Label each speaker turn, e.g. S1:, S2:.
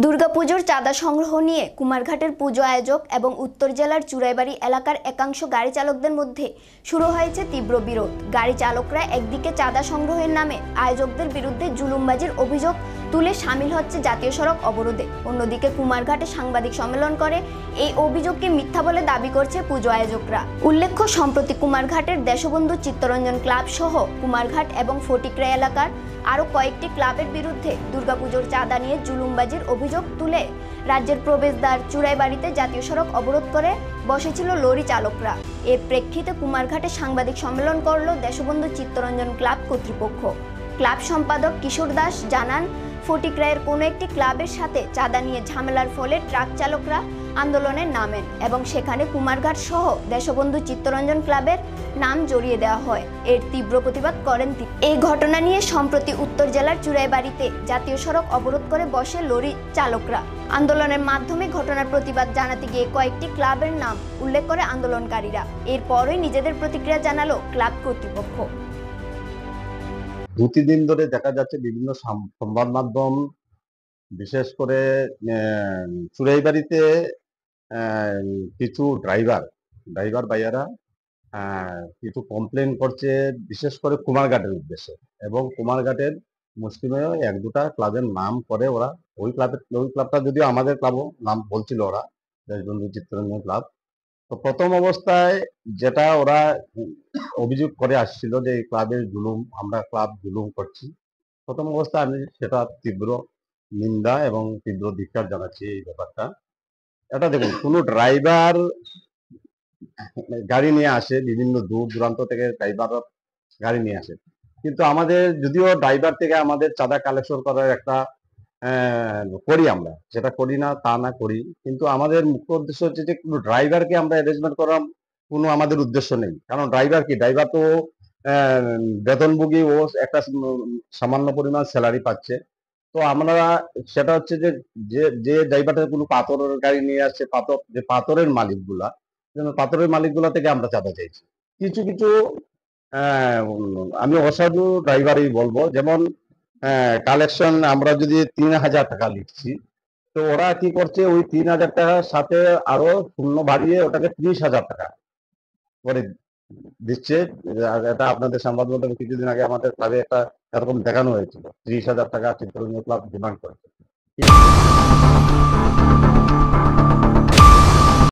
S1: দুর্গাপুজোর চাঁদা সংগ্রহ নিয়ে কুমারঘাটের পুজো আয়োজক এবং উত্তর জেলার চুরাইবাড়ি এলাকার একাংশ গাড়ি চালকদের মধ্যে শুরু হয়েছে তীব্র বিরোধ। গাড়ি চালকরা একদিকে চাঁদা সংগ্রহের নামে আয়োজকদের বিরুদ্ধে জুলুমবাজির অভিযোগ তুলে সামিল হচ্ছে জাতীয় সড়ক অবরোধে, অন্যদিকে কুমারঘাটে সাংবাদিক সম্মেলন করে এই অভিযোগকে মিথ্যা বলে দাবি করছে পুজো আয়োজকরা। উল্লেখ্য, সম্প্রতি কুমারঘাটের দেশবন্ধু চিত্তরঞ্জন ক্লাব সহ কুমারঘাট এবং ফটিকরা এলাকার আরও কয়েকটি ক্লাবের বিরুদ্ধে দুর্গাপুজোর চাঁদা নিয়ে জুলুমবাজির অভিযোগ তুলে রাজ্যের প্রবেশদ্বার চুরাইবাড়িতে জাতীয় সড়ক অবরোধ করে বসেছিল লরি চালকরা। এর প্রেক্ষিতে কুমারঘাটে সাংবাদিক সম্মেলন করল দেশবন্ধু চিত্তরঞ্জন ক্লাব কর্তৃপক্ষ। ক্লাব সম্পাদক কিশোর দাস জানান, ফটিকরায়ের কোনো একটি ক্লাবের সাথে চাঁদা নিয়ে ঝামেলার ফলে ট্রাক চালকরা আন্দোলনে নামেন এবং সেখানে কুমারঘাট সহ দেশবন্ধু চিত্তরঞ্জন ক্লাবের নাম জড়িয়ে দেওয়া হয়। এর তীব্র প্রতিবাদ করেন তিনি। এই ঘটনা নিয়ে সম্প্রতি উত্তর জেলার চুরাইবাড়িতে জাতীয় সড়ক অবরোধ করে বসে লরি চালকরা। আন্দোলনের মাধ্যমে ঘটনার প্রতিবাদ জানাতে গিয়ে কয়েকটি ক্লাবের নাম উল্লেখ করে আন্দোলনকারীরা। এরপরই নিজেদের প্রতিক্রিয়া জানালো ক্লাব কর্তৃপক্ষ।
S2: দু তিন দিন ধরে দেখা যাচ্ছে বিভিন্ন সংবাদ মাধ্যম, বিশেষ করে চুরাইবাড়িতে কিছু ড্রাইভার ভাইয়ারা কিছু কমপ্লেন করছে, বিশেষ করে কুমারঘাটের উদ্দেশ্যে, এবং কুমারঘাটের মুসলিমেও এক দুটা ক্লাবের নাম করে ওরা। ওই ক্লাবটা যদিও আমাদের ক্লাবও নাম বলছিল ওরা, দেশবন্ধু চিত্তরঞ্জন ক্লাব। তো প্রথম অবস্থায় যেটা ওরা অভিযোগ করে আসছিল যে এই ক্লাবের জুলুম, আমরা ক্লাব জুলুম করছি, প্রথম অবস্থায় আমি সেটা তীব্র নিন্দা এবং তীব্র ধিক্কার জানাচ্ছি এই ব্যাপারটা। এটা দেখুন, কোনো ড্রাইভার গাড়ি নিয়ে আসে, বিভিন্ন দূর দূরান্ত থেকে ড্রাইভার গাড়ি নিয়ে আসে, কিন্তু আমাদের যদিও ড্রাইভার থেকে আমাদের চাঁদা কালেকশন করার একটা করি, আমরা সেটা করি না তা না, করি, কিন্তু আমাদের মুখ্য উদ্দেশ্য হচ্ছে যে কোনো ড্রাইভারকে আমরা অ্যারেঞ্জমেন্ট করার কোনো আমাদের উদ্দেশ্য নেই। কারণ ড্রাইভার তো বেতনভোগী, ও একটা সামান্য পরিমাণ স্যালারি পাচ্ছে। তো আমরা সেটা হচ্ছে যে যে ড্রাইভারটা কোনো পাথরের গাড়ি নিয়ে আসছে, পাথরের মালিকগুলা থেকে আমরা চাঁদা চাইছি। কিছু কিছু আমি অসাধু ড্রাইভারই বলবো, যেমন কালেকশন আমরা যদি 3,000 টাকা লিখছি, তো ওরা কি করছে, ওই 3,000 টাকার সাথে আরো শূন্য বাড়িয়ে ওটাকে 30,000 টাকা করে দিচ্ছে। এটা আপনাদের সংবাদ মাধ্যমে কিছুদিন আগে আমাদের ক্লাবে একটা এরকম দেখানো হয়েছিল, 30,000 টাকা চিত্তরঞ্জন ক্লাব ডিমান্ড করেছে।